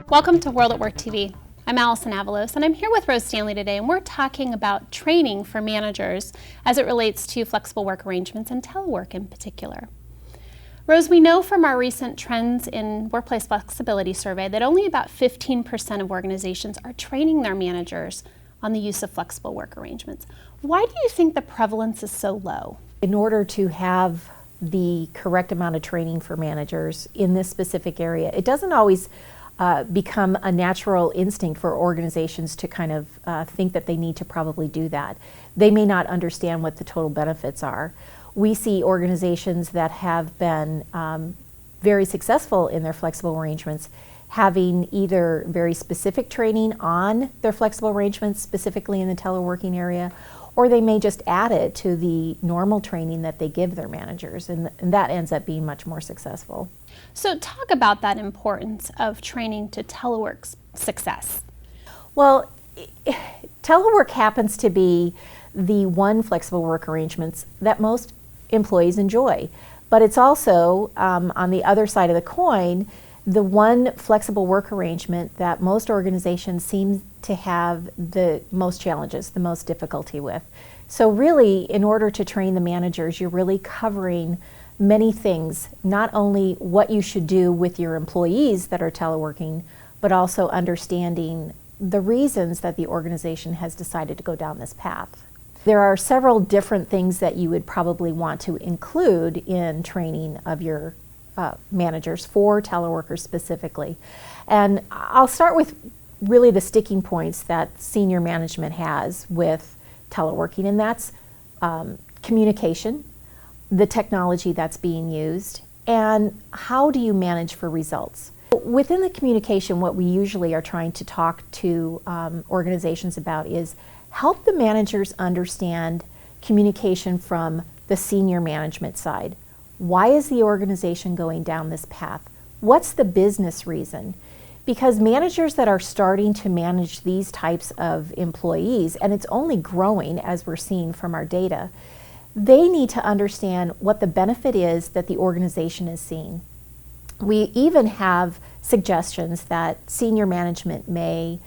Welcome to World at Work TV. I'm Allison Avalos, and I'm here with Rose Stanley today, and we're talking about training for managers as it relates to flexible work arrangements and telework in particular. Rose, we know from our recent Trends in Workplace Flexibility survey that only about 15% of organizations are training their managers on the use of flexible work arrangements. Why do you think the prevalence is so low? In order to have the correct amount of training for managers in this specific area, it doesn't always become a natural instinct for organizations to kind of think that they need to probably do that. They may not understand what the total benefits are. We see organizations that have been very successful in their flexible arrangements having either very specific training on their flexible arrangements, specifically in the teleworking area, or they may just add it to the normal training that they give their managers, and that ends up being much more successful. So talk about that importance of training to telework success. Well, telework happens to be the one flexible work arrangements that most employees enjoy, but it's also, on the other side of the coin, the one flexible work arrangement that most organizations seem to have the most challenges, the most difficulty with. So really, in order to train the managers, you're really covering many things, not only what you should do with your employees that are teleworking, but also understanding the reasons that the organization has decided to go down this path. There are several different things that you would probably want to include in training of your managers for teleworkers specifically. And I'll start with really the sticking points that senior management has with teleworking, and that's communication, the technology that's being used, and how do you manage for results. Within the communication, what we usually are trying to talk to organizations about is help the managers understand communication from the senior management side. Why is the organization going down this path? What's the business reason? Because managers that are starting to manage these types of employees, and it's only growing as we're seeing from our data, they need to understand what the benefit is that the organization is seeing. We even have suggestions that senior management may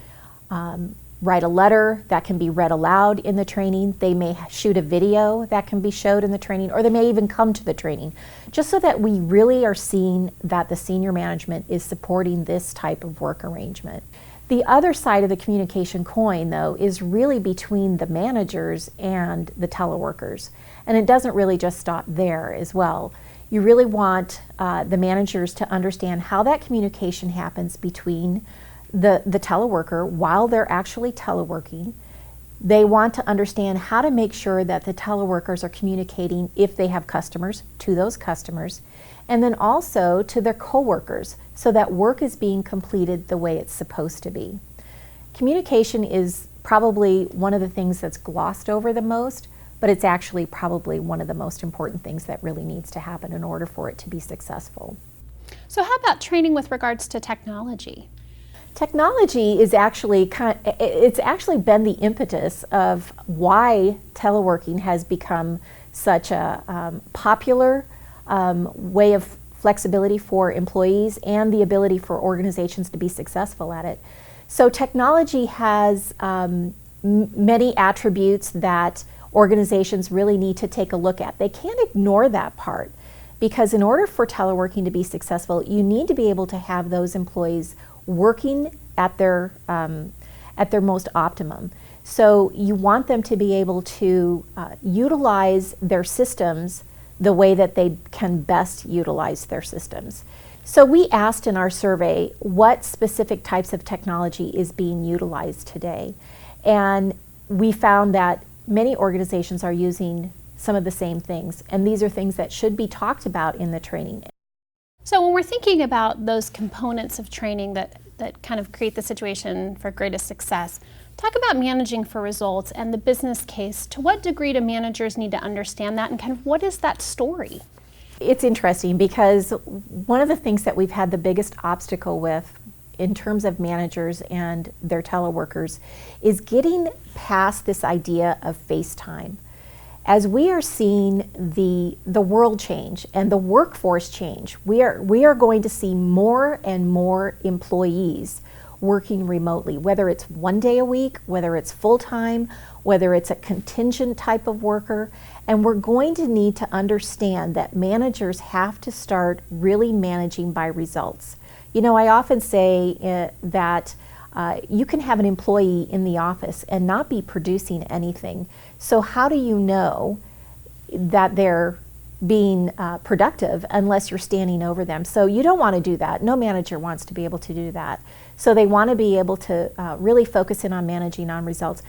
write a letter that can be read aloud in the training. They may shoot a video that can be showed in the training, or they may even come to the training, just so that we really are seeing that the senior management is supporting this type of work arrangement. The other side of the communication coin, though, is really between the managers and the teleworkers. And it doesn't really just stop there as well. You really want the managers to understand how that communication happens between the teleworker while they're actually teleworking. They want to understand how to make sure that the teleworkers are communicating, if they have customers, to those customers, and then also to their coworkers, so that work is being completed the way it's supposed to be. Communication is probably one of the things that's glossed over the most, but it's actually probably one of the most important things that really needs to happen in order for it to be successful. So how about training with regards to technology? Technology is actually it's actually been the impetus of why teleworking has become such a popular way of flexibility for employees and the ability for organizations to be successful at it. So technology has many attributes that organizations really need to take a look at. They can't ignore that part, because in order for teleworking to be successful, you need to be able to have those employees working at their most optimum. So you want them to be able to utilize their systems the way that they can best utilize their systems. So we asked in our survey what specific types of technology is being utilized today. And we found that many organizations are using some of the same things, and these are things that should be talked about in the training. So when we're thinking about those components of training that kind of create the situation for greatest success, talk about managing for results and the business case. To what degree do managers need to understand that, and kind of what is that story? It's interesting because one of the things that we've had the biggest obstacle with in terms of managers and their teleworkers is getting past this idea of FaceTime. As we are seeing the world change and the workforce change, we are going to see more and more employees working remotely, whether it's 1 day a week, whether it's full-time, whether it's a contingent type of worker. And we're going to need to understand that managers have to start really managing by results. You know, I often say that you can have an employee in the office and not be producing anything. So how do you know that they're being productive unless you're standing over them? So you don't want to do that. No manager wants to be able to do that. So they want to be able to really focus in on managing on results.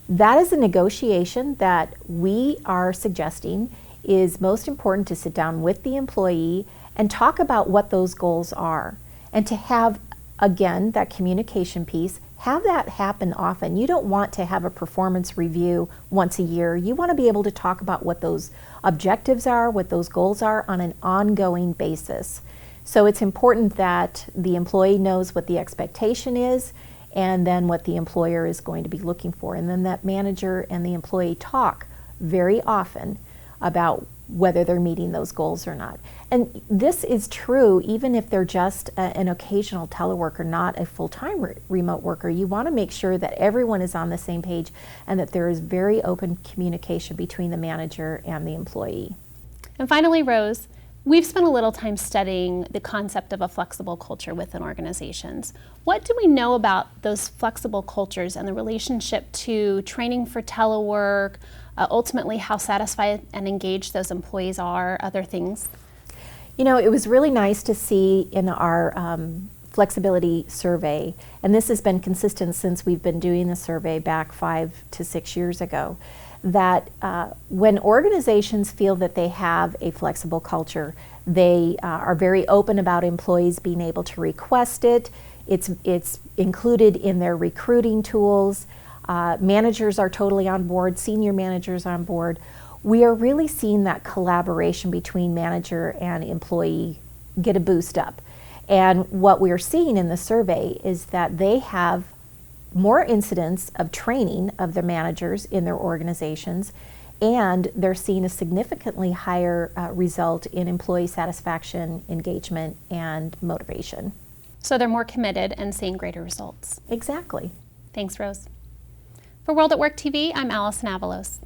That is a negotiation that we are suggesting is most important, to sit down with the employee and talk about what those goals are, and to have, again, that communication piece. Have that happen often. You don't want to have a performance review once a year. You want to be able to talk about what those objectives are, what those goals are on an ongoing basis. So it's important that the employee knows what the expectation is, and then what the employer is going to be looking for. And then that manager and the employee talk very often about whether they're meeting those goals or not. And this is true even if they're just an occasional teleworker, not a full-time remote worker. You want to make sure that everyone is on the same page and that there is very open communication between the manager and the employee. And finally, Rose, we've spent a little time studying the concept of a flexible culture within organizations. What do we know about those flexible cultures and the relationship to training for telework, ultimately how satisfied and engaged those employees are, other things? You know, it was really nice to see in our flexibility survey, and this has been consistent since we've been doing the survey back 5 to 6 years ago, that when organizations feel that they have a flexible culture, they are very open about employees being able to request it. It's included in their recruiting tools. Managers are totally on board, senior managers on board. We are really seeing that collaboration between manager and employee get a boost up. And what we are seeing in the survey is that they have more incidents of training of the managers in their organizations, and they're seeing a significantly higher result in employee satisfaction, engagement, and motivation. So they're more committed and seeing greater results. Exactly. Thanks, Rose. For World at Work TV, I'm Allison Avalos.